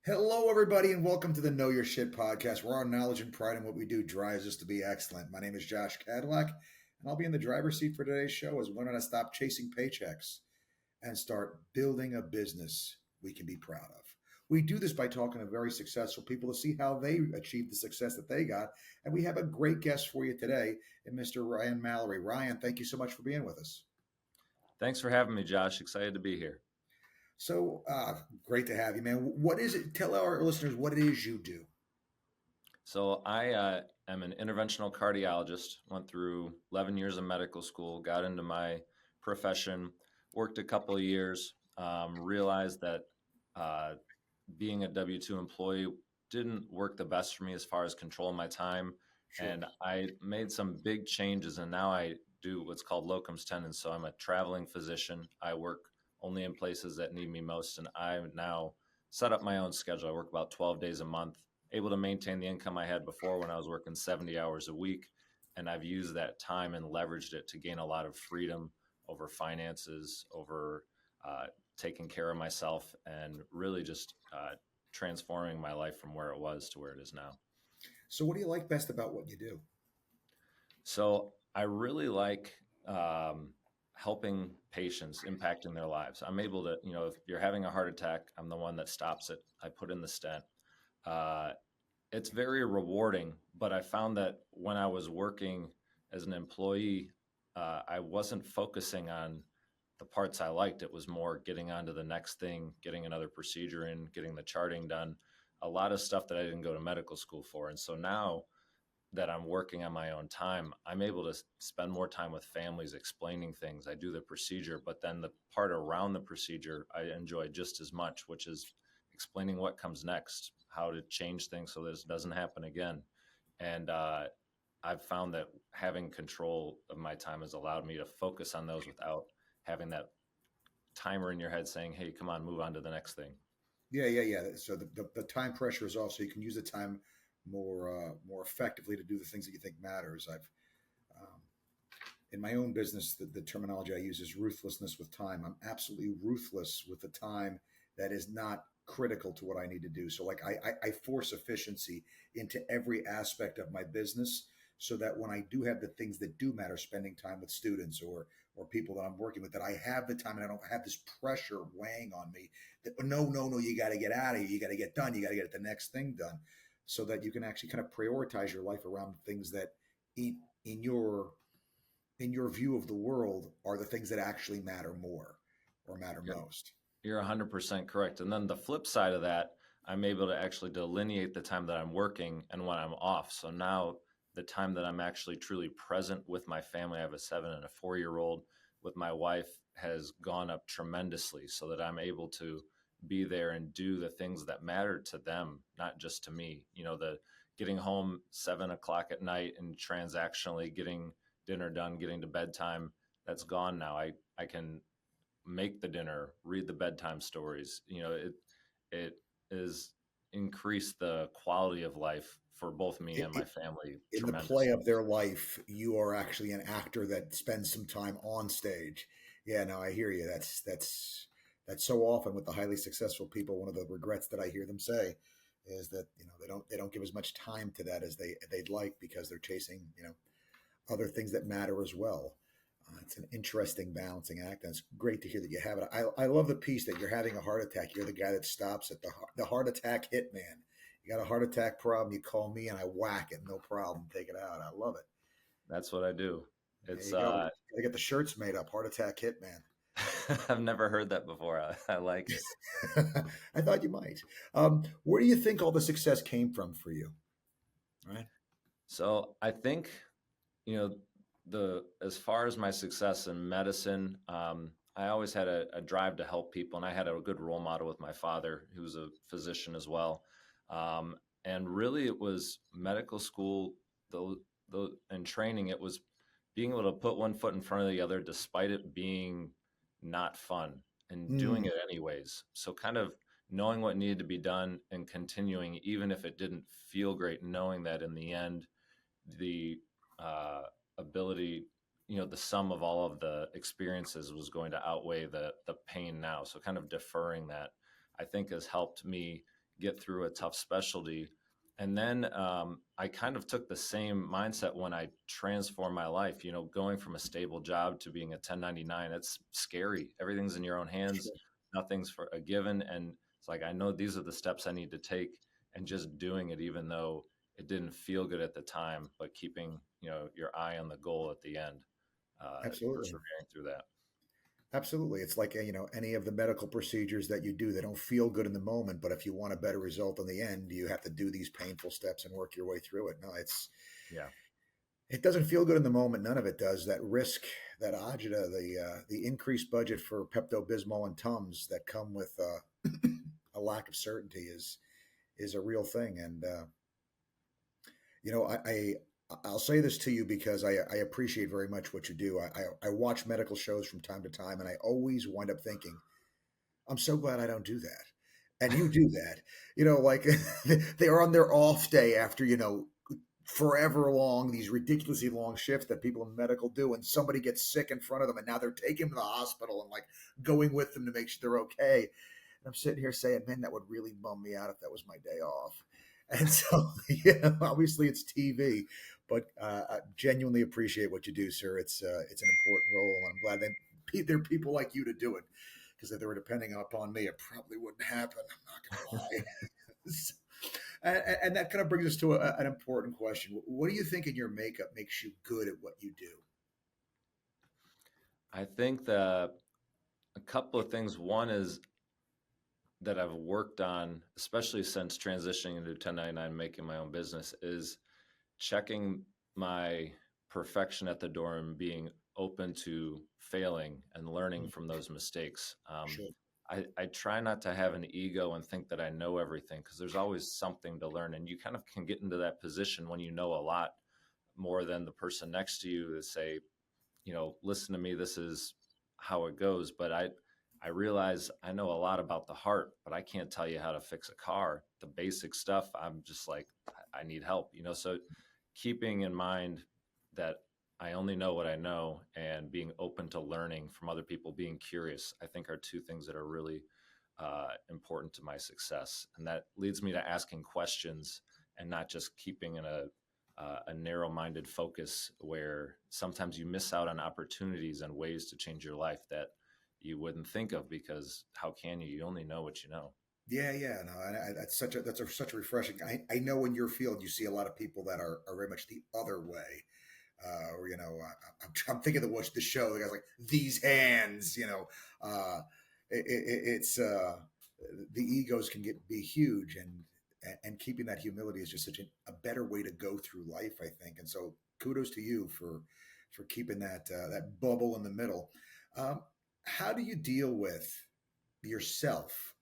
Hello, everybody, and welcome to the Know Your Shit podcast, where our knowledge and pride in what we do drives us to be excellent. My name is Josh Cadillac, and I'll be in the driver's seat for today's show as we learn how to stop chasing paychecks and start building a business we can be proud of. We do this by talking to very successful people to see how they achieved the success that they got. And we have a great guest for you today, in Mr. Ryan Mallory. Ryan, thank you so much for being with us. Thanks for having me, Josh. Excited to be here. So great to have you, man. What is it? Tell our listeners what it is you do. So I am an interventional cardiologist, went through 11 years of medical school, got into my profession, worked a couple of years, realized that uh, being a W-2 employee didn't work the best for me as far as controlling my time. Sure. And I made some big changes, and now I do what's called locums tenens. So I'm a traveling physician. I work only in places that need me most, and I now set up my own schedule. I work about 12 days a month, able to maintain the income I had before when I was working 70 hours a week. And I've used that time and leveraged it to gain a lot of freedom over finances, over taking care of myself, and really just transforming my life from where it was to where it is now. So, what do you like best about what you do? So I really like helping patients, impacting their lives. I'm able to, if you're having a heart attack, I'm the one that stops it. I put in the stent. Uh, it's very rewarding, but I found that when I was working as an employee, I wasn't focusing on the parts I liked. It was more getting on to the next thing, getting another procedure in, getting the charting done, a lot of stuff that I didn't go to medical school for. And so now that I'm working on my own time, I'm able to spend more time with families explaining things. I do the procedure, but then the part around the procedure I enjoy just as much, which is explaining what comes next, how to change things so this doesn't happen again. And I've found that having control of my time has allowed me to focus on those without having that timer in your head saying, hey, come on, move on to the next thing. Yeah. So the time pressure is off, so you can use the time more effectively to do the things that you think matters. I've in my own business, the terminology I use is ruthlessness with time. I'm absolutely ruthless with the time that is not critical to what I need to do. So like I force efficiency into every aspect of my business so that when I do have the things that do matter, spending time with students or people that I'm working with, that I have the time and I don't have this pressure weighing on me that no, you got to get out of here, you got to get done, you got to get the next thing done, so that you can actually kind of prioritize your life around things that in, in your in your view of the world are the things that actually matter more or matter Yep. most. You're 100% correct. And then the flip side of that, I'm able to actually delineate the time that I'm working and when I'm off. So now the time that I'm actually truly present with my family, I have a 7 and a 4-year-old, with my wife, has gone up tremendously so that I'm able to be there and do the things that matter to them, not just to me. The getting home 7 o'clock at night and transactionally getting dinner done, getting to bedtime, that's gone now. I can make the dinner, read the bedtime stories. It is increased the quality of life for both me It, and my it, family in the play tremendously. of their life, you are actually an actor that spends some time on stage. Yeah, no, I hear you. That's so often with the highly successful people. One of the regrets that I hear them say is that they don't give as much time to that as they'd like because they're chasing other things that matter as well. It's an interesting balancing act, and it's great to hear that you have it. I love the piece that you're having a heart attack. You're the guy that stops at the heart attack hitman. You got a heart attack problem, you call me and I whack it, no problem, take it out. I love it. That's what I do. There It's you go. Gotta get the shirts made up. Heart attack hitman. I've never heard that before. I like it. I thought you might. Where do you think all the success came from for you? Right. So I think, you know, the as far as my success in medicine, I always had a drive to help people, and I had a good role model with my father, who was a physician as well. And really, it was medical school, and training. It was being able to put one foot in front of the other, despite it being not fun, and doing Mm, it anyways. So, kind of knowing what needed to be done and continuing, even if it didn't feel great, knowing that in the end, the uh, ability, the sum of all of the experiences was going to outweigh the pain now. So kind of deferring that, I think, has helped me get through a tough specialty. And then I kind of took the same mindset when I transformed my life, going from a stable job to being a 1099. It's scary. Everything's in your own hands. Sure. Nothing's for a given. And it's like, I know these are the steps I need to take, and just doing it, even though it didn't feel good at the time, but keeping, your eye on the goal at the end, Absolutely. persevering through that. Absolutely. It's like, any of the medical procedures that you do, they don't feel good in the moment, but if you want a better result in the end, you have to do these painful steps and work your way through it. No, Yeah. it doesn't feel good in the moment. None of it does. That risk, that agita, the increased budget for Pepto Bismol and Tums that come with a lack of certainty is a real thing. And you know, I'll say this to you because I appreciate very much what you do. I watch medical shows from time to time, and I always wind up thinking, I'm so glad I don't do that. And you do that, like they are on their off day after, forever long, these ridiculously long shifts that people in medical do, and somebody gets sick in front of them, and now they're taking them to the hospital and like going with them to make sure they're okay. And I'm sitting here saying, man, that would really bum me out if that was my day off. And so, obviously it's TV, but I genuinely appreciate what you do, sir. It's an important role, and I'm glad that there are people like you to do it. Because if they were depending upon me, it probably wouldn't happen. I'm not going to lie. So, and that kind of brings us to an important question. What do you think in your makeup makes you good at what you do? I think that a couple of things. One is that I've worked on, especially since transitioning into 1099, making my own business, is checking my perfection at the door and being open to failing and learning Mm. from those mistakes. Sure. I try not to have an ego and think that I know everything, because there's always something to learn. And you kind of can get into that position when you know a lot more than the person next to you to say, listen to me, this is how it goes. But I realize I know a lot about the heart, but I can't tell you how to fix a car. The basic stuff, I'm just like, I need help, so keeping in mind that I only know what I know, and being open to learning from other people, being curious, I think are two things that are really important to my success. And that leads me to asking questions and not just keeping in a narrow-minded focus, where sometimes you miss out on opportunities and ways to change your life that you wouldn't think of, because how can you? You only know what you know. Yeah, yeah, no, such a refreshing. I know in your field you see a lot of people that are very much the other way. Or I'm thinking of the show. The guy's like these hands. It's the egos can be huge, and keeping that humility is just such a better way to go through life, I think. And so kudos to you for keeping that bubble in the middle. Um, how do you deal with yourself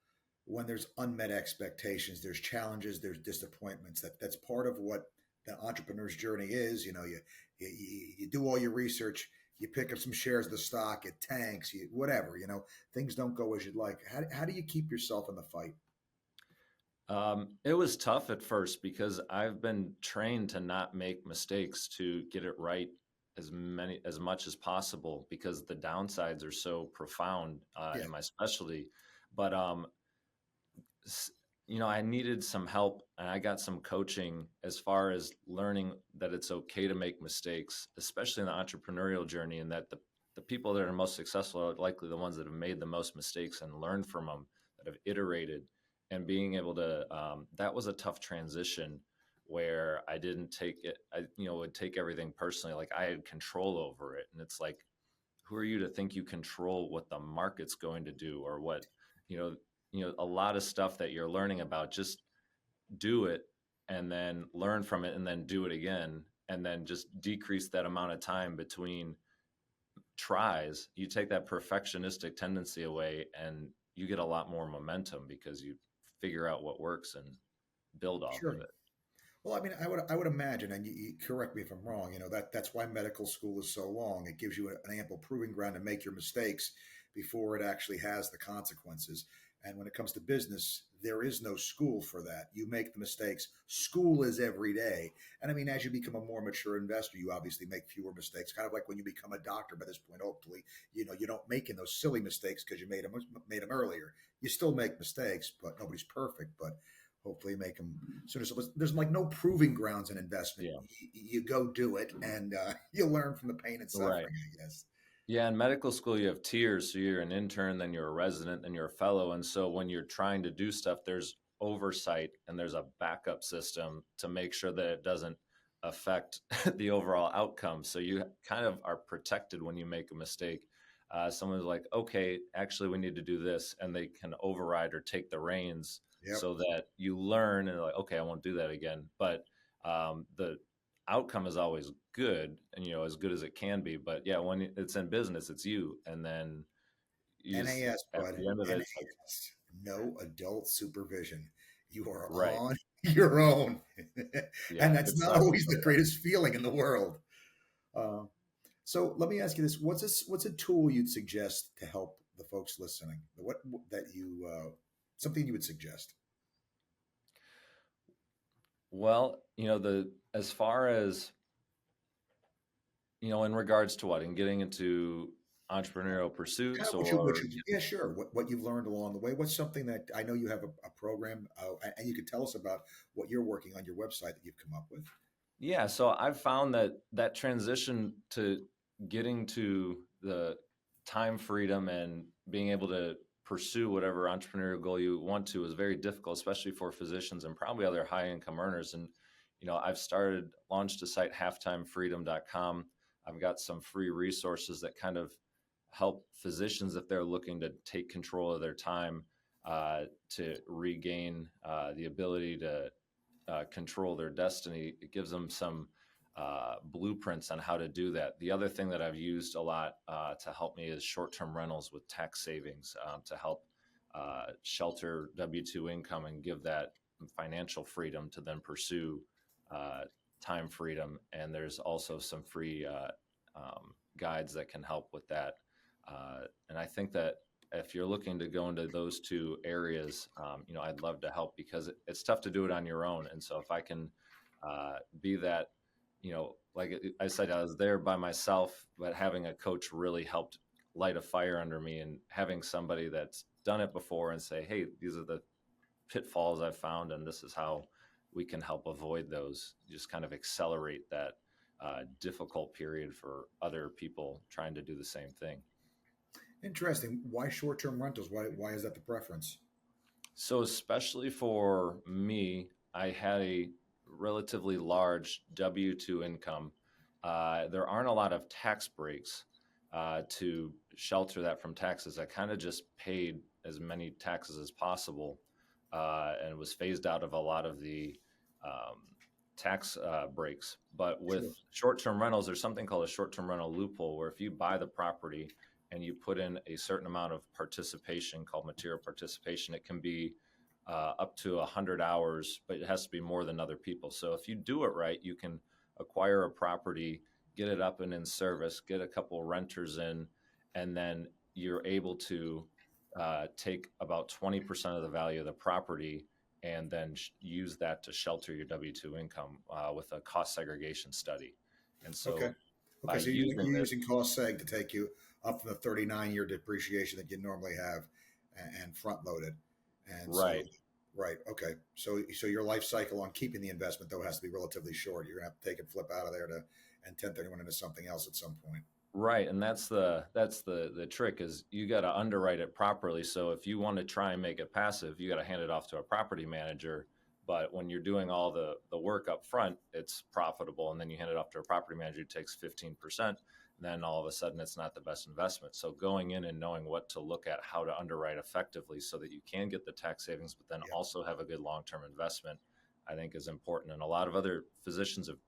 when there's unmet expectations, there's challenges, there's disappointments? That's part of what the entrepreneur's journey is. You do all your research, you pick up some shares of the stock, it tanks, whatever. Things don't go as you'd like. How do you keep yourself in the fight? It was tough at first, because I've been trained to not make mistakes, to get it right as much as possible, because the downsides are so profound Yeah, in my specialty. But I needed some help, and I got some coaching as far as learning that it's okay to make mistakes, especially in the entrepreneurial journey, and that the people that are most successful are likely the ones that have made the most mistakes and learned from them, that have iterated. And being able to, that was a tough transition, where I didn't take it, would take everything personally. Like I had control over it. And it's like, who are you to think you control what the market's going to do, or what, you know, a lot of stuff that you're learning about, just do it, and then learn from it, and then do it again, and then just decrease that amount of time between tries. You take that perfectionistic tendency away, and you get a lot more momentum, because you figure out what works and build off of sure. it. Well, I mean, I would imagine, and you correct me if I'm wrong. That's why medical school is so long. It gives you an ample proving ground to make your mistakes before it actually has the consequences. And when it comes to business, there is no school for that. You make the mistakes. School is every day. And I mean, as you become a more mature investor, you obviously make fewer mistakes. Kind of like when you become a doctor by this point, hopefully, you don't make in those silly mistakes because you made them earlier. You still make mistakes, but nobody's perfect. But hopefully make them sooner. So there's like no proving grounds in investment. Yeah. You go do it, and you learn from the pain and Right. suffering, I guess. Yeah, in medical school, you have tiers. So you're an intern, then you're a resident, then you're a fellow. And so when you're trying to do stuff, there's oversight and there's a backup system to make sure that it doesn't affect the overall outcome. So you kind of are protected when you make a mistake. Someone's like, okay, actually, we need to do this. And they can override or take the reins Yep. so that you learn and like, okay, I won't do that again. But the outcome is always good and as good as it can be, but yeah, when it's in business it's you, and then you just NAS, at bud. the end of it it's like NAS. No adult supervision. You are right. on your own, Yeah, and that's it not sucks always the sometimes. greatest feeling in the world. Uh, so let me ask you this: What's a tool you'd suggest to help the folks listening? What that you something you would suggest? Well, the as far as in regards to what, in getting into entrepreneurial Kind pursuits of or yeah, sure. What you've learned along the way. What's something that I know you have a program, and you could tell us about what you're working on your website that you've come up with. yeah, so I've found that transition to getting to the time freedom and being able to pursue whatever entrepreneurial goal you want to is very difficult, especially for physicians and probably other high income earners. And, I've launched a site, halftimefreedom.com. I've got some free resources that kind of help physicians if they're looking to take control of their time, to regain the ability to control their destiny. It gives them some blueprints on how to do that. The other thing that I've used a lot to help me is short-term rentals with tax savings, to help shelter W-2 income and give that financial freedom to then pursue uh, time freedom. And there's also some free guides that can help with that. And I think that if you're looking to go into those two areas, I'd love to help because it's tough to do it on your own. And so if I can be that, like I said, I was there by myself, but having a coach really helped light a fire under me, and having somebody that's done it before and say, hey, these are the pitfalls I've found, and this is how we can help avoid those, just kind of accelerate that difficult period for other people trying to do the same thing. Interesting. Why short-term rentals? Why is that the preference? So, especially for me, I had a relatively large W 2 income. There aren't a lot of tax breaks to shelter that from taxes. I kind of just paid as many taxes as possible, and was phased out of a lot of the um, tax breaks. But with Sure. short term rentals, there's something called a short term rental loophole where if you buy the property and you put in a certain amount of participation called material participation, it can be up to 100 hours, but it has to be more than other people. So if you do it right, you can acquire a property, get it up and in service, get a couple renters in, and then you're able to take about 20% of the value of the property and then use that to shelter your W 2 income with a cost segregation study. And Okay. so Okay. by So using you're this, using cost seg to take you up from the 39-year depreciation that you normally have, and front loaded. And so, right. right. Okay. So your life cycle on keeping the investment though has to be relatively short. You're gonna have to take and flip out of there to and 1031 into something else at some point. Right, and that's the trick is you got to underwrite it properly. So if you want to try and make it passive, you got to hand it off to a property manager. But when you're doing all the work up front, it's profitable, and then you hand it off to a property manager who takes 15%. Then all of a sudden, it's not the best investment. So going in and knowing what to look at, how to underwrite effectively, so that you can get the tax savings, but then Yeah. also have a good long-term investment, I think is important. And a lot of other physicians have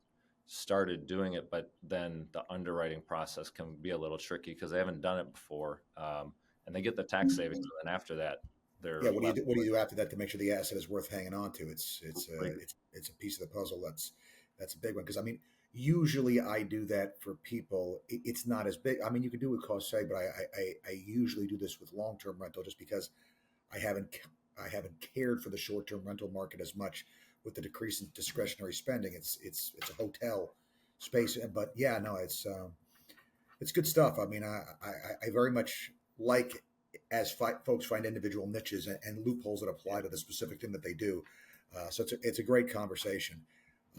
started doing it, but then the underwriting process can be a little tricky because they haven't done it before, and they get the tax savings, and then after that, Yeah. they're left What do you with do after that to make sure the asset is worth hanging on to? right. It's a piece of the puzzle. That's a big one because I mean usually I do that for people. It's not as big. I mean you can do it with cost seg, but I usually do this with long term rental just because I haven't I haven't cared for the short term rental market as much with the decrease in discretionary spending. It's a hotel space, but yeah, no, it's good stuff. I mean, I very much like as folks find individual niches and loopholes that apply to the specific thing that they do. So it's a great conversation.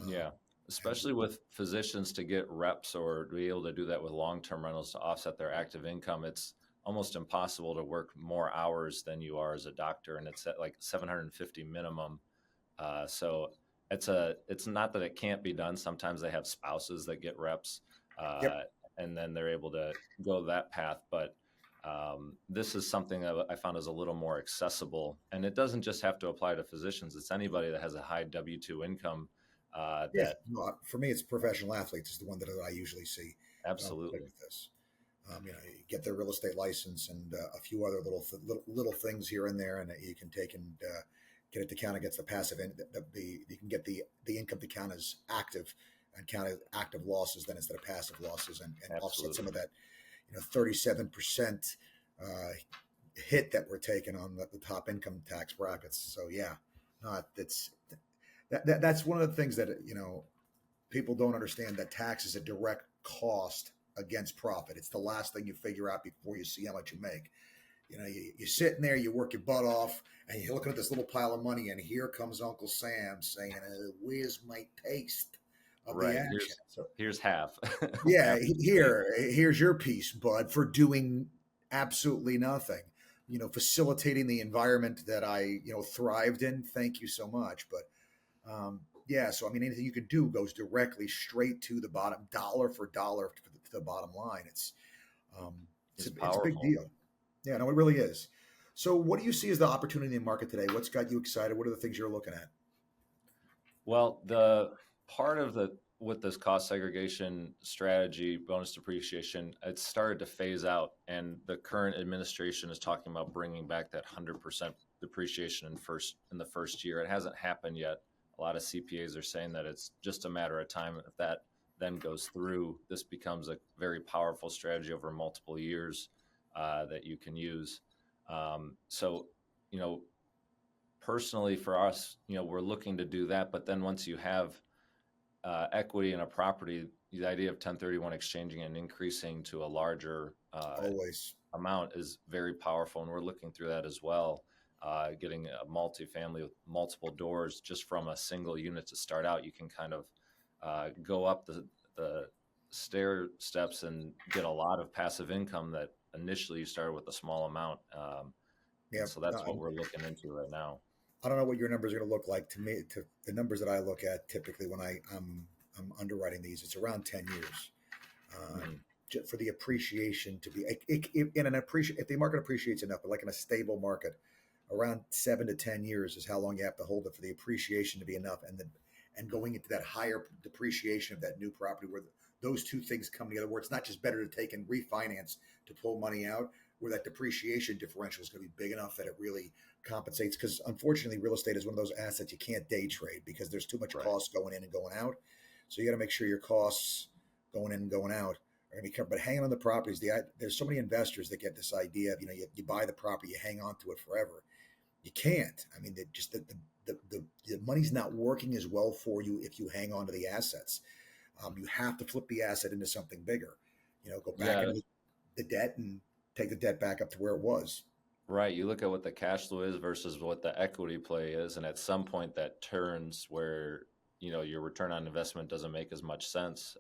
Yeah, And especially with physicians to get reps or to be able to do that with long-term rentals to offset their active income. It's almost impossible to work more hours than you are as a doctor, and it's at like 750 minimum. So it's not that it can't be done. Sometimes they have spouses that get reps, yep, uh, and then they're able to go that path. But this is something that I found is a little more accessible, and it doesn't just have to apply to physicians. It's anybody that has a high W-2 income yeah. that No, for me, it's professional athletes is the one that I usually see play absolutely. with this. You get their real estate license and a few other little things here and there, and you can take and get it to count against the passive. You can get the income to count as active and count as active losses then instead of passive losses, and offset some Absolutely. of that 37% uh, hit that we're taking on the top income tax brackets. So yeah, no, that's one of the things that people don't understand, that tax is a direct cost against profit. It's the last thing you figure out before you see how much you make. You're sitting there, you work your butt off, and you're looking at this little pile of money, and here comes Uncle Sam saying, "Where's my taste of the Right. action?" So Here's half. yeah, Half the estate. here's your piece, bud, for doing absolutely nothing. Facilitating the environment that I thrived in. Thank you so much, but yeah, so I mean, anything you can do goes directly straight to the bottom, dollar for dollar to the bottom line. Um, It's it's a big powerful. deal. Yeah, no, it really is. So, what do you see as the opportunity in the market today? What's got you excited? What are the things you're looking at? Well, the part of the with this cost segregation strategy, bonus depreciation, it's started to phase out, and the current administration is talking about bringing back that 100% depreciation in the first year. It hasn't happened yet. A lot of CPAs are saying that it's just a matter of time. If that then goes through, this becomes a very powerful strategy over multiple years that you can use. So, you know, personally for us, we're looking to do that. But then once you have equity in a property, the idea of 1031 exchanging and increasing to a larger Always. amount is very powerful. And we're looking through that as well. Getting a multifamily with multiple doors just from a single unit to start out, you can kind of go up the stair steps and get a lot of passive income that initially you started with a small amount. Yeah, And so no, that's what we're looking into right now. I don't know what your numbers are going to look like. To me, to the numbers that I look at typically when I'm underwriting these, it's around 10 years. Mhm. For the appreciation to be in an appreciate if the market appreciates enough, but like in a stable market, around 7 to 10 years is how long you have to hold it for the appreciation to be enough, and going into that higher depreciation of that new property where those two things come together, where it's not just better to take and refinance to pull money out, where that depreciation differential is going to be big enough that it really compensates. Because unfortunately, real estate is one of those assets you can't day trade because there's too much Right. cost going in and going out. So you got to make sure your costs going in and going out are going to be covered. But hanging on the properties, there's so many investors that get this idea of you buy the property, you hang on to it forever. You can't. I mean, just the money's not working as well for you if you hang on to the assets. You have to flip the asset into something bigger. Go back Yeah, into the debt and take the debt back up to where it was. right. You look at what the cash flow is versus what the equity play is, and at some point that turns where your return on investment doesn't make as much sense.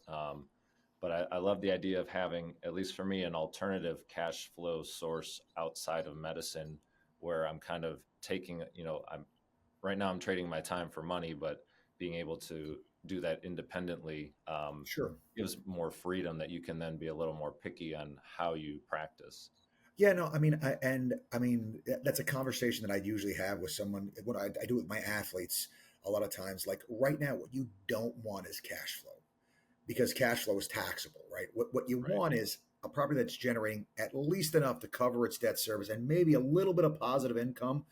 But I love the idea of having, at least for me, an alternative cash flow source outside of medicine, where I'm kind of taking, I'm right now I'm trading my time for money, but being able to do that independently Sure. gives more freedom that you can then be a little more picky on how you practice. Yeah, no, I mean, that's a conversation that I usually have with someone. What I do with my athletes a lot of times, like right now, what you don't want is cash flow, because cash flow is taxable, right? What you Right. want is a property that's generating at least enough to cover its debt service and maybe a little bit of positive income,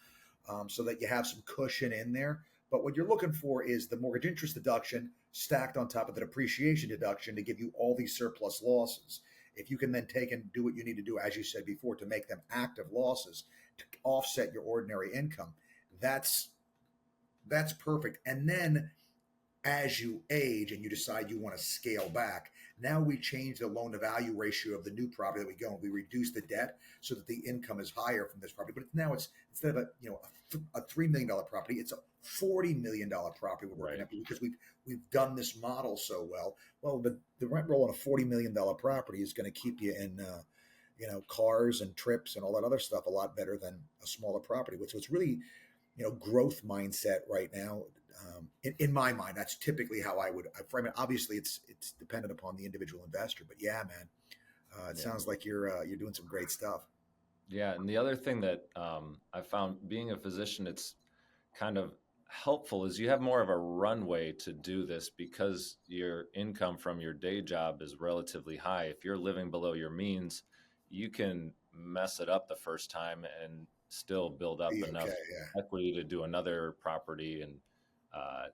so that you have some cushion in there. But what you're looking for is the mortgage interest deduction stacked on top of the depreciation deduction to give you all these surplus losses. If you can then take and do what you need to do, as you said before, to make them active losses to offset your ordinary income, that's perfect. And then as you age and you decide you want to scale back, now we change the loan to value ratio of the new property that we go and we reduce the debt so that the income is higher from this property. But now it's instead of a $3 million property, it's a $40 million property we're working Right. at because we've done this model so well. Well, the rent roll on a $40 million property is going to keep you in cars and trips and all that other stuff a lot better than a smaller property. So it's really growth mindset right now. In my mind, that's typically how I frame it. Obviously, it's dependent upon the individual investor, but yeah, man, it Yeah. sounds like you're doing some great stuff. Yeah. And the other thing that I found being a physician, it's kind of helpful is you have more of a runway to do this because your income from your day job is relatively high. If you're living below your means, you can mess it up the first time and still build up Be enough okay, yeah, equity to do another property. And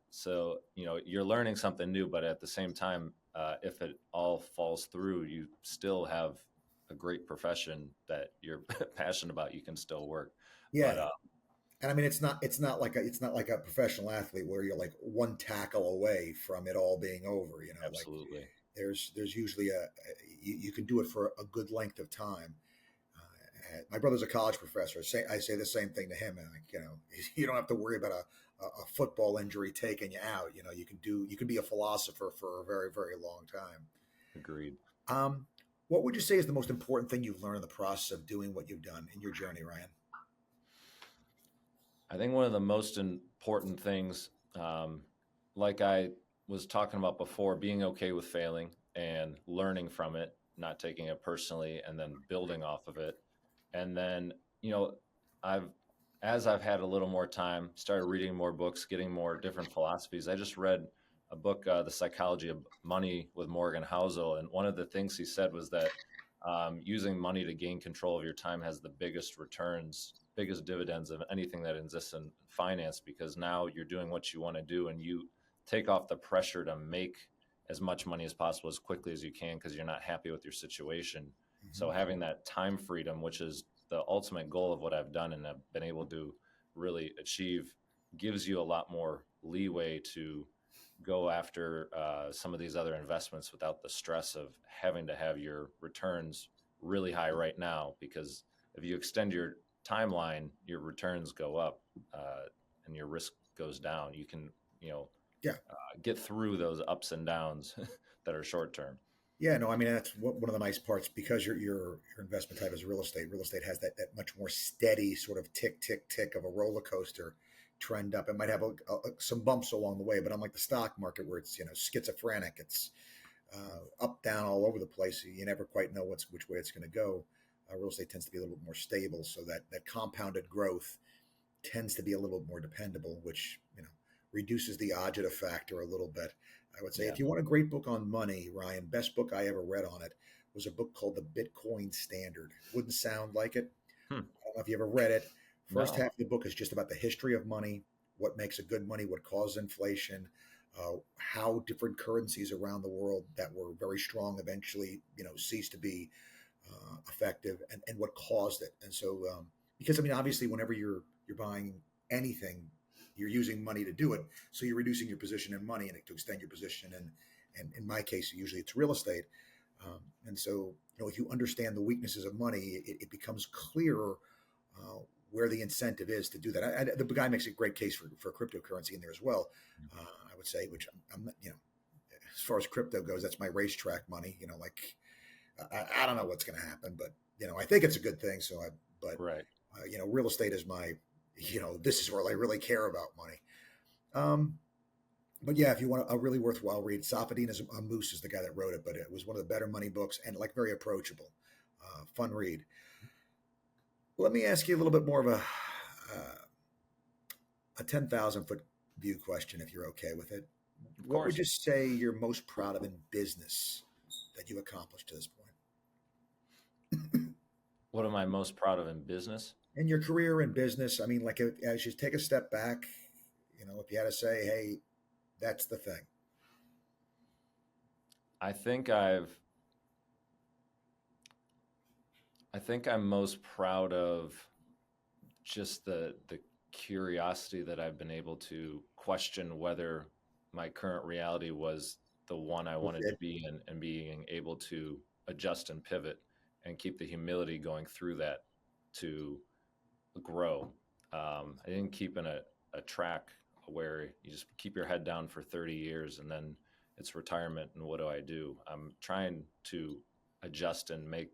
so, you're learning something new, but at the same time, if it all falls through, you still have a great profession that you're passionate about. You can still work. yeah. But And I mean, it's not like a professional athlete where you're like one tackle away from it all being over. Like absolutely. there's usually you can do it for a good length of time. My brother's a college professor. I say the same thing to him. And like, you don't have to worry about a football injury taking you out. You can be a philosopher for a very, very long time. Agreed. Um, what would you say is the most important thing you've learned in the process of doing what you've done in your journey, Ryan? I think one of the most important things, like I was talking about before, being okay with failing and learning from it, not taking it personally, and then building off of it. And then, you know, I've, as I've had a little more time, started reading more books, getting more different philosophies. I just read a book, The Psychology of Money with Morgan Housel. And one of the things he said was that using money to gain control of your time has the biggest returns, biggest dividends of anything that exists in finance, because now you're doing what you want to do and you take off the pressure to make as much money as possible as quickly as you can because you're not happy with your situation. Mm-hmm. So having that time freedom, which is the ultimate goal of what I've done and have been able to really achieve, gives you a lot more leeway to go after some of these other investments without the stress of having to have your returns really high right now. Because if you extend your timeline, your returns go up and your risk goes down. You can, you know, Yeah. get through those ups and downs that are short term. Yeah, no, I mean that's one of the nice parts because your investment type is real estate. Real estate has that much more steady sort of tick tick tick of a roller coaster trend up. It might have some bumps along the way, but unlike the stock market where it's schizophrenic, it's up down all over the place. You never quite know which way it's going to go. Real estate tends to be a little bit more stable, so that compounded growth tends to be a little more dependable, which reduces the agita factor a little bit. I would say Yeah. if you want a great book on money, Ryan, best book I ever read on it was a book called The Bitcoin Standard. Wouldn't sound like it. Hmm. I don't know if you ever read it. First No. half of the book is just about the history of money, what makes a good money, what causes inflation, how different currencies around the world that were very strong eventually, ceased to be effective, and what caused it. And so, because I mean, obviously, whenever you're buying anything, you're using money to do it. So you're reducing your position in money and to extend your position. And in my case, usually it's real estate. And so, if you understand the weaknesses of money, it becomes clearer where the incentive is to do that. The guy makes a great case for cryptocurrency in there as well. I would say, which I'm not, as far as crypto goes, that's my racetrack money. Like I don't know what's going to happen, but I think it's a good thing. Right. Real estate is my, this is where I really care about money. Um, but yeah, if you want a really worthwhile read, Safadin Moose is the guy that wrote it, but it was one of the better money books and like very approachable, fun read. Let me ask you a little bit more of a 10,000 foot view question, if you're okay with it. Of What would course. you say you're most proud of in business that you've accomplished to this point? What am I most proud of in business? In your career in business, I mean, like as you take a step back, if you had to say, hey, that's the thing. I think I've I think I'm most proud of just the curiosity that I've been able to question whether my current reality was the one I wanted to Okay. be in, and being able to adjust and pivot and keep the humility going through that to grow. I didn't keep in a track where you just keep your head down for 30 years and then it's retirement and what do I do? I'm trying to adjust and make,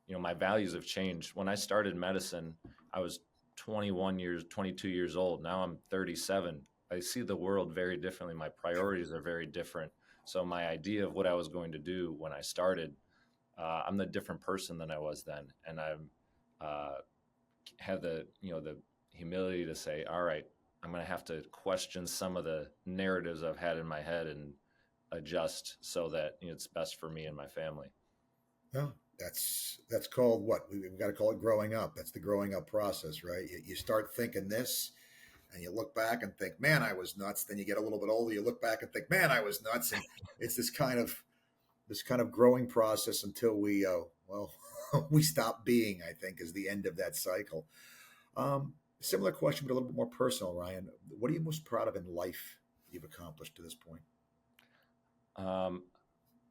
my values have changed. When I started medicine, I was 21 years, 22 years old. Now I'm 37. I see the world very differently. My priorities are very different. So my idea of what I was going to do when I started, I'm the different person than I was then. And I'm, uh, have the humility to say, all right, I'm going to have to question some of the narratives I've had in my head and adjust so that it's best for me and my family. Well, that's called what we've got to call it growing up. That's the growing up process, right? You start thinking this, and you look back and think, "Man, I was nuts." Then you get a little bit older, you look back and think, "Man, I was nuts." And it's this kind of growing process until well, we stop being. I think is the end of that cycle. Similar question, but a little bit more personal, Ryan. What are you most proud of in life you've accomplished to this point? Um,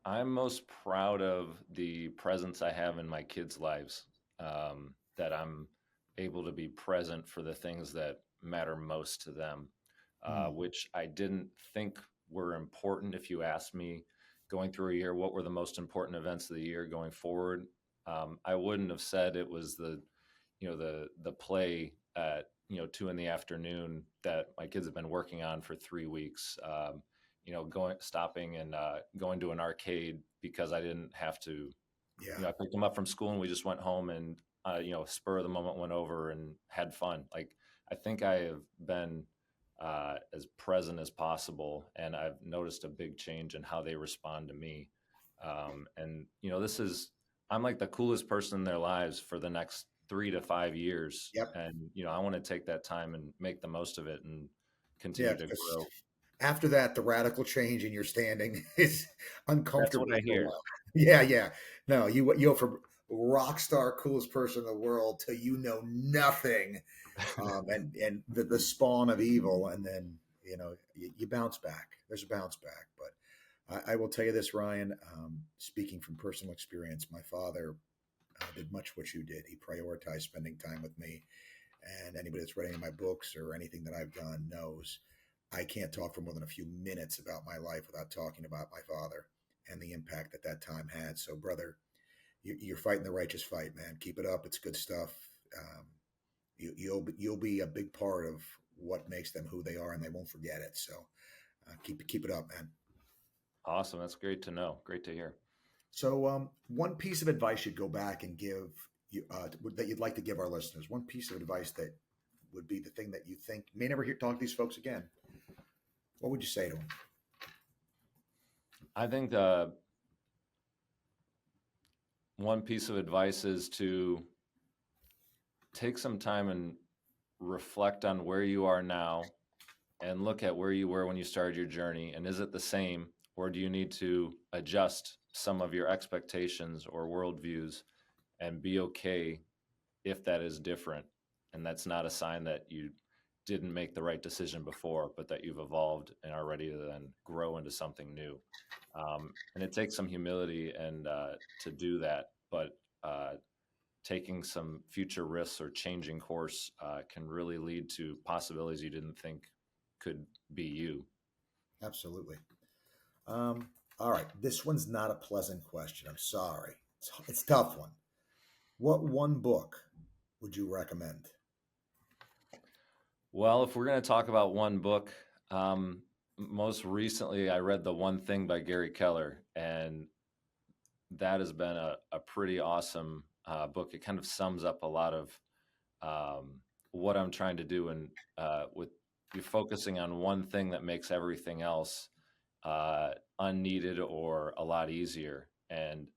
I'm most proud of the presence I have in my kids' lives, that I'm able to be present for the things that matter most to them, Hmm. which I didn't think were important. If you asked me going through a year, what were the most important events of the year going forward? I wouldn't have said it was the play at 2 in the afternoon that my kids have been working on for 3 weeks. Going stopping and going to an arcade because I didn't have to. Yeah, I picked them up from school and we just went home and spur of the moment went over and had fun. Like I think I have been as present as possible, and I've noticed a big change in how they respond to me. And this is I'm like the coolest person in their lives for the next 3 to 5 years, yep, and I want to take that time and make the most of it and yeah. continue to Because grow. after that, the radical change in your standing is That's what uncomfortable I for a hear. while. Yeah, yeah. No, you go from rock star, coolest person in the world to nothing, and the spawn of evil, and then you bounce back. There's a bounce back, but I will tell you this, Ryan. Speaking from personal experience, my father did much what you did. He prioritized spending time with me, and anybody that's read any of my books or anything that I've done knows I can't talk for more than a few minutes about my life without talking about my father and the impact that that time had. So, brother, you're fighting the righteous fight, man. Keep it up. It's good stuff. Um, you'll be a big part of what makes them who they are, and they won't forget it. So, keep it up, man. Awesome. That's great to know. Great to hear. So, one piece of advice you'd go back and give that you'd like to give our listeners. One piece of advice that would be the thing that you think may never hear talk to these folks again. What would you say to them? I think one piece of advice is to take some time and reflect on where you are now and look at where you were when you started your journey. And is it the same, or do you need to adjust some of your expectations or worldviews and be okay if that is different? And that's not a sign that you didn't make the right decision before, but that you've evolved and are ready to then grow into something new. And it takes some humility and to do that, but taking some future risks or changing course can really lead to possibilities you didn't think could be you. Absolutely. All right. This one's not a pleasant question. I'm sorry. It's a tough one. What one book would you recommend? Well, if we're going to talk about one book, most recently I read The One Thing by Gary Keller, and that has been a pretty awesome book. It kind of sums up a lot of what I'm trying to do, and with you focusing on one thing that makes everything else unneeded or a lot easier. And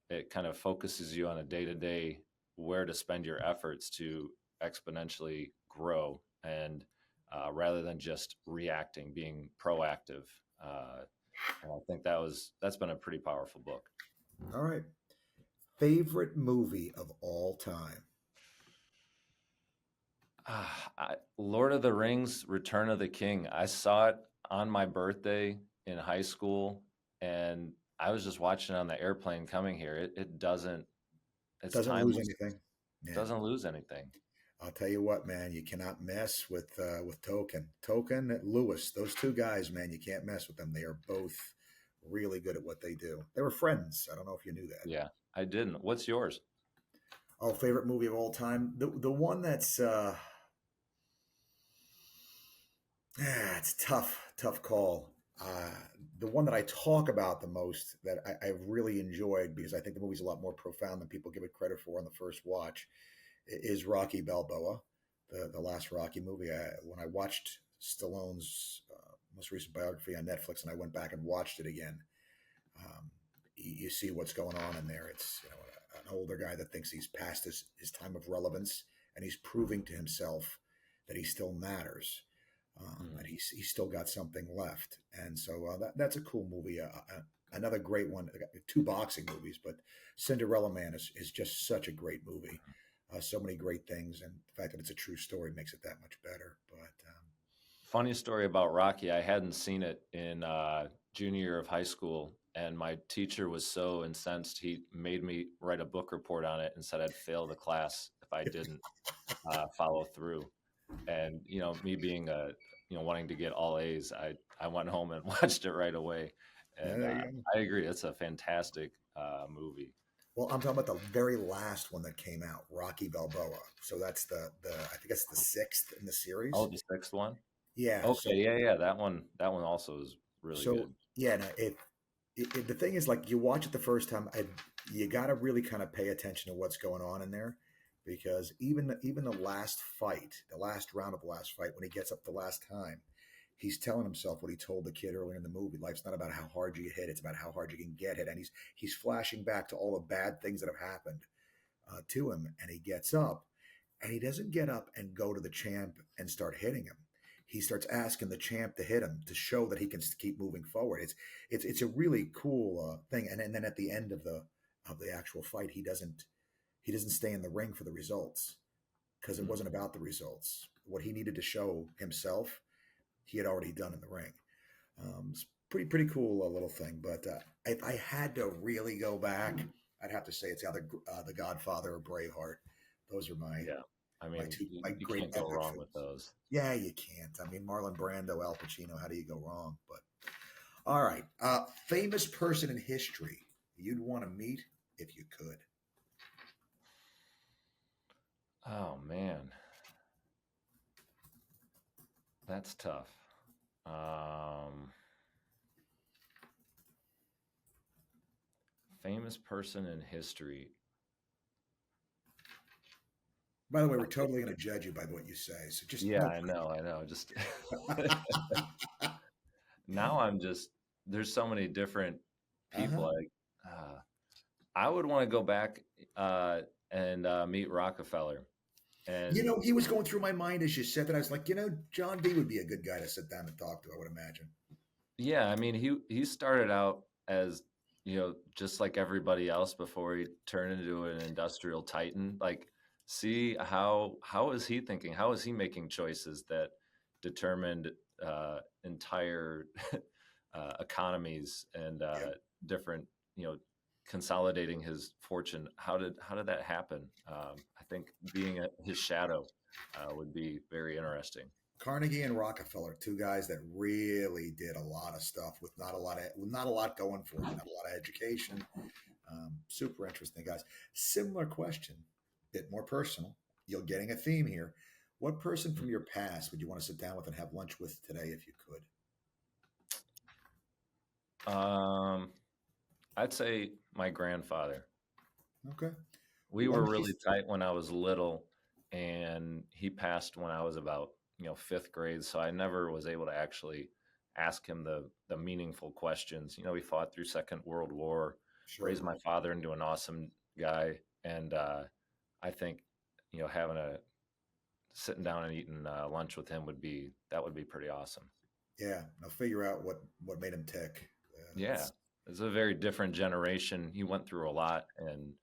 it kind of focuses you on a day to day where to spend your efforts to exponentially grow and rather than just reacting, being proactive. Uh, and I think that's been a pretty powerful book. All right. Favorite movie of all time? Lord of the Rings: Return of the King. I saw it on my birthday in high school, and I was just watching it on the airplane coming here. It doesn't. It's Doesn't lose timeless. anything. Yeah. Doesn't lose anything. I'll tell you what, man, you cannot mess with Token. Token, Lewis, those two guys, man, you can't mess with them. They are both really good at what they do. They were friends. I don't know if you knew that. Yeah, I didn't. What's yours? Oh, favorite movie of all time? The one that's it's tough call. Uh, the one that I talk about the most that I really enjoyed because I think the movie's a lot more profound than people give it credit for on the first watch is Rocky Balboa, the last Rocky movie. When I watched Stallone's most recent biography on Netflix, and I went back and watched it again, you see what's going on in there. It's an older guy that thinks he's past his time of relevance, and he's proving to himself that he still matters, Mm. and he's still got something left. And so that's a cool movie. Another great one. I got two boxing movies, but Cinderella Man is just such a great movie. So many great things, and the fact that it's a true story makes it that much better. But Funny story about Rocky. I hadn't seen it in junior year of high school, and my teacher was so incensed he made me write a book report on it and said I'd fail the class if I didn't follow through. And me being wanting to get all A's, I went home and watched it right away. And there you go. I agree, it's a fantastic movie. Well, I'm talking about the very last one that came out, Rocky Balboa. So that's the I think it's the sixth in the Oh, series. the sixth one. Yeah. Okay, yeah, that one also is really So good. yeah, no, the thing is, like, you watch it the first time, you got to really kind of pay attention to what's going on in there, because even the last fight, the last round of the last fight, when he gets up the last time, he's telling himself what he told the kid earlier in the movie. Life's not about how hard you hit; it's about how hard you can get hit. And he's flashing back to all the bad things that have happened to him, and he gets up, and he doesn't get up and go to the champ and start hitting him. He starts asking the champ to hit him to show that he can keep moving forward. It's a really cool thing. And then at the end of the actual fight, he doesn't stay in the ring for the results because it Mm. wasn't about the results. What he needed to show himself, he had already done in the ring. It's pretty cool little thing. But if I had to really go back, I'd have to say it's either The Godfather or Braveheart. Those are my Yeah, I mean, two you, my you great can't go epic wrong with films. those. Yeah, you can't. I mean, Marlon Brando, Al Pacino. How do you go wrong? But all right, famous person in history you'd want to meet if you could. Oh man, that's tough. Um, famous person in history. By the way, we're totally going to judge you by what you say, so just Yeah, no I know. Just pressure. now I'm just there's so many different people. Uh-huh. I would want to go back and meet Rockefeller. You And know, he was going through my mind as you said that. I was like, John B would be a good guy to sit down and talk to. I would imagine. yeah, I mean he started out as just like everybody else before he turned into an industrial titan. Like, see how is he thinking? How is he making choices that determined entire economies and Yeah. different you know consolidating his fortune? How did that happen? I think being his shadow would be very interesting. Carnegie and Rockefeller, two guys that really did a lot of stuff with not a lot going for them, not a lot of education. Super interesting guys. Similar question, bit more personal. You're getting a theme here. What person from your past would you want to sit down with and have lunch with today if you could? Um, I'd say my grandfather. Okay. We One were really piece. tight when I was little, and he passed when I was about fifth grade. So I never was able to actually ask him the meaningful questions. He fought through Second World War, Sure. raised my father into an awesome guy, and I think having a sitting down and eating lunch with him would be pretty awesome. Yeah. Now figure out what made him tick. Yeah, it's a very different generation. He went through a lot, and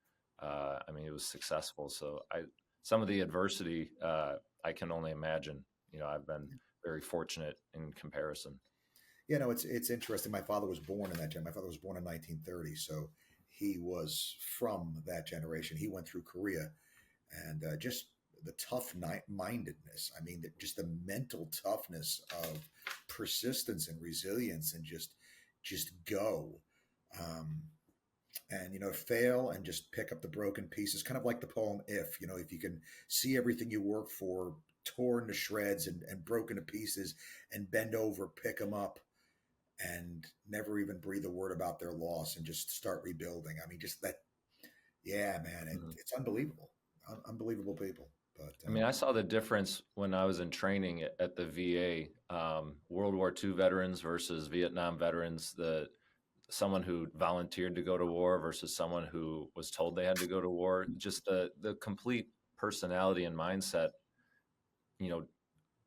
I mean, he was successful. So some of the adversity, I can only imagine. I've been very fortunate in comparison. it's interesting. My father was born in that gen. My father was born in 1930, so he was from that generation. He went through Korea, and just the mindedness. I mean, just the mental toughness of persistence and resilience, and just go. Um, and fail and just pick up the broken pieces, kind of like the poem If you can see everything you work for torn to shreds and broken to pieces, and bend over, pick them up, and never even breathe a word about their loss, and just start rebuilding. I mean, just that. Yeah, man, Mhm. it's unbelievable. Unbelievable people. But I mean, I saw the difference when I was in training at the VA, World War II veterans versus Vietnam veterans, someone who volunteered to go to war versus someone who was told they had to go to war, just the complete personality and mindset, you know,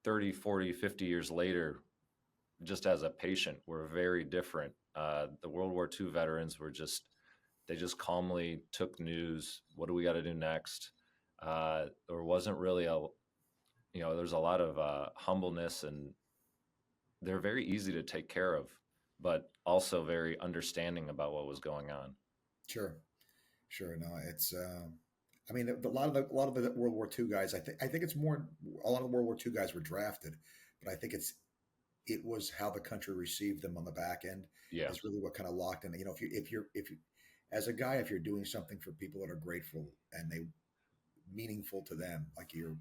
30, 40, 50 years later, just as a patient, were very different. The World War II veterans they just calmly took news. What do we got to do next? There wasn't really there's a lot of humbleness, and they're very easy to take care of, but also very understanding about what was going on. sure, sure. No, it's. I mean, a lot of the World War II guys. I think it's more. A lot of the World War II guys were drafted, but I think it was how the country received them on the back end Yeah, is really what kind of locked in. If you as a guy, if you're doing something for people that are grateful and they meaningful to them, like you're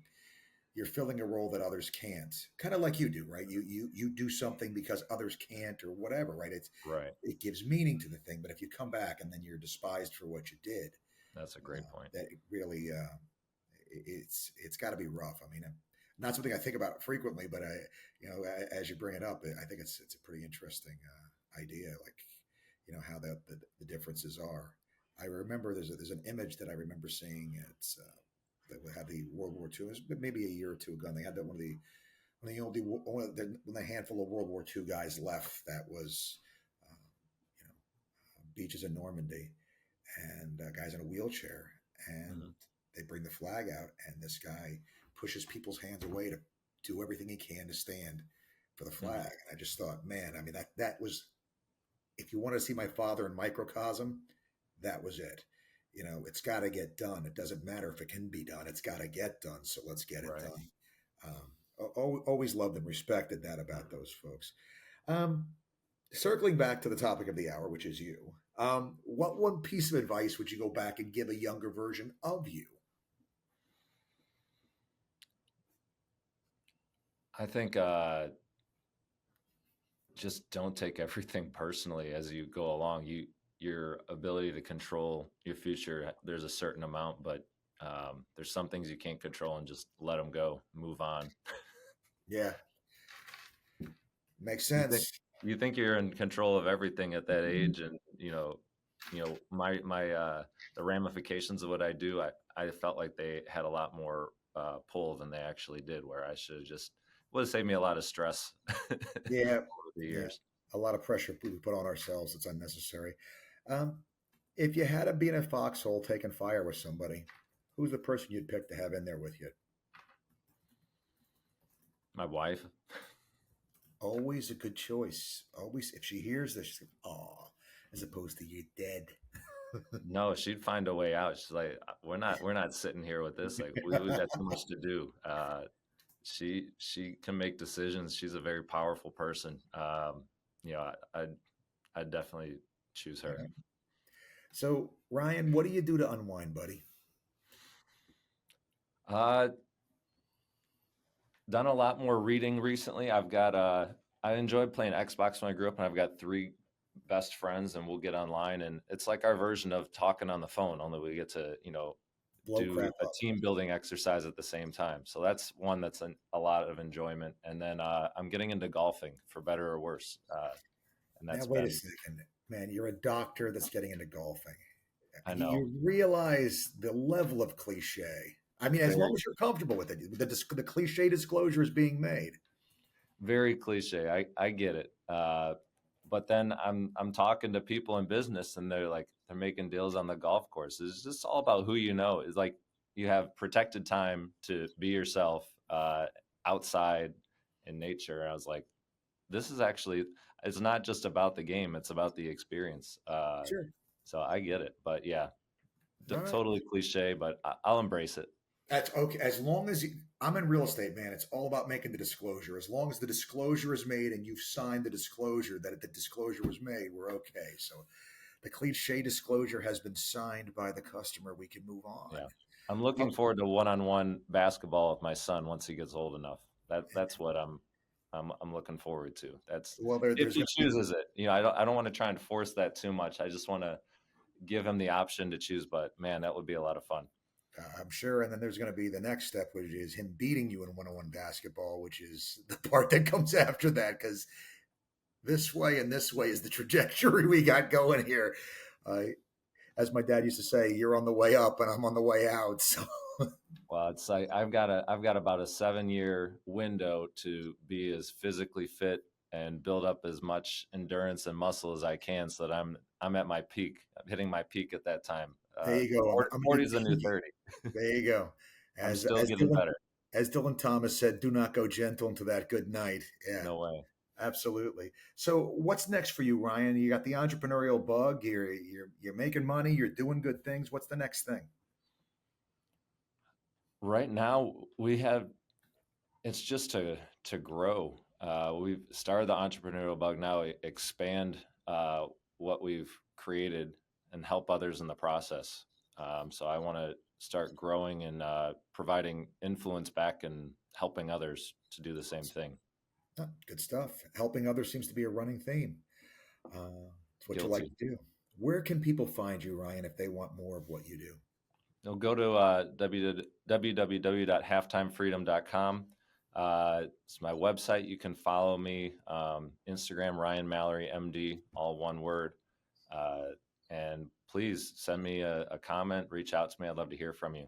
filling a role that others can't, kind of like you do, right? You do something because others can't, or whatever, right? right. It gives meaning to the thing. But if you come back and then you're despised for what you did, That's a great point. that really it's got to be rough. I mean, not something I think about frequently, but as you bring it up, I think it's a pretty interesting idea, like how the differences are. I remember there's an image that I remember seeing. It's that had the World War II. It was maybe a year or two ago. And they had that when the handful of World War II guys left. That was beaches in Normandy, and guys in a wheelchair, and Hmm. they bring the flag out, and this guy pushes people's hands away to do everything he can to stand for the Hmm. flag. And I just thought, man, I mean, that was, if you want to see my father in microcosm, that was it. It's got to get done. It doesn't matter if it can be done. It's got to get done. So let's get it Right. done. Always loved and respected that about those folks. Um, Circling back to the topic of the hour, which is you, what one piece of advice would you go back and give a younger version of you? I think just don't take everything personally as you go along. Your ability to control your future, there's a certain amount, but there's some things you can't control, and just let them go, move on. Yeah, makes You think sense. you think you're in control of everything at that age, and my the ramifications of what I do, I felt like they had a lot more pull than they actually did, where I should have just would have saved me a lot of stress Yeah, over the yeah. years. A lot of pressure we put on ourselves. It's unnecessary. Um, if you had to be in a foxhole taking fire with somebody, who's the person you'd pick to have in there with you? My wife. Always a good choice. Always, if she hears this, she's like, "Oh," as opposed to "you dead." No, she'd find a way out. She's like, we're not sitting here with this. Like we got too much to do. She can make decisions. She's a very powerful person. I definitely choose her. Yeah. So, Ryan, what do you do to unwind, buddy? Uh, Done a lot more reading recently. I enjoyed playing Xbox when I grew up, and I've got three best friends, and we'll get online, and it's like our version of talking on the phone, only we get to, Blow do crap a up. team building exercise at the same time. So that's one that's a lot of enjoyment. And then I'm getting into golfing, for better or worse. And Now, that's wait a been, second, man. You're a doctor that's getting into golfing. I know, You realize the level of cliche. I mean, as long very, as you're comfortable with it, the cliche disclosure is being made. very cliche. I get it. But then I'm talking to people in business, and they're making deals on the golf course. It's just all about who you know. It's like you have protected time to be yourself outside in nature. And I was like, this is actually, it's not just about the game, it's about the experience. Sure. So I get it, but yeah, All right. totally cliche, but I'll embrace it. That's okay. As long as I'm in real estate, man, it's all about making the disclosure. As long as the disclosure is made and you've signed the disclosure that the disclosure was made, we're okay. So the cliche disclosure has been signed by the customer. We can move on. Yeah. I'm looking Oh, forward to one-on-one basketball with my son once he gets old enough. That's what I'm looking forward to. That's well, if there's he going to be, chooses it. You know, I don't want to try and force that too much. I just want to give him the option to choose, but man, that would be a lot of fun. I'm sure. And then there's going to be the next step, which is him beating you in one-on-one basketball, which is the part that comes after that. Because this way and this way is the trajectory we got going here. Uh, as my dad used to say, you're on the way up and I'm on the way out. So Well, it's like I've got about a 7-year window to be as physically fit and build up as much endurance and muscle as I can, so that I'm at my peak. I'm hitting my peak at that time. there you go. 40 is the new 30. there you go. I'm As still as getting Dylan better. as Dylan Thomas said, do not go gentle into that good night. Yeah, No way. absolutely. So what's next for you, Ryan? You got the entrepreneurial bug. You're making money. You're doing good things. What's the next thing? Right now, we have it's just to grow. We've started the entrepreneurial bug now, expand what we've created and help others in the process. So I want to start growing and providing influence back and helping others to do the same thing. Good stuff. Helping others seems to be a running theme. It's what you like Guilty. to do. Where can people find you, Ryan, if they want more of what you do? You'll go to www.halftimefreedom.com. It's my website. You can follow me, Instagram, Ryan Mallory, MD, all one word. Uh, and please send me a comment, reach out to me. I'd love to hear from you.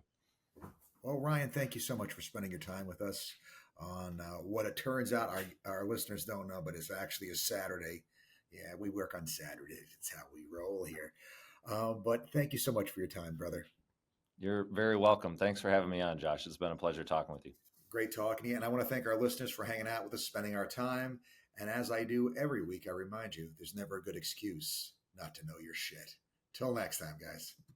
Well, Ryan, thank you so much for spending your time with us on what it turns out our listeners don't know, but it's actually a Saturday. Yeah, we work on Saturdays. It's how we roll here. But thank you so much for your time, brother. You're very welcome. Thanks for having me on, Josh. It's been a pleasure talking with you. Great talking to you. And I want to thank our listeners for hanging out with us, spending our time. And as I do every week, I remind you there's never a good excuse not to know your shit. Till next time, guys.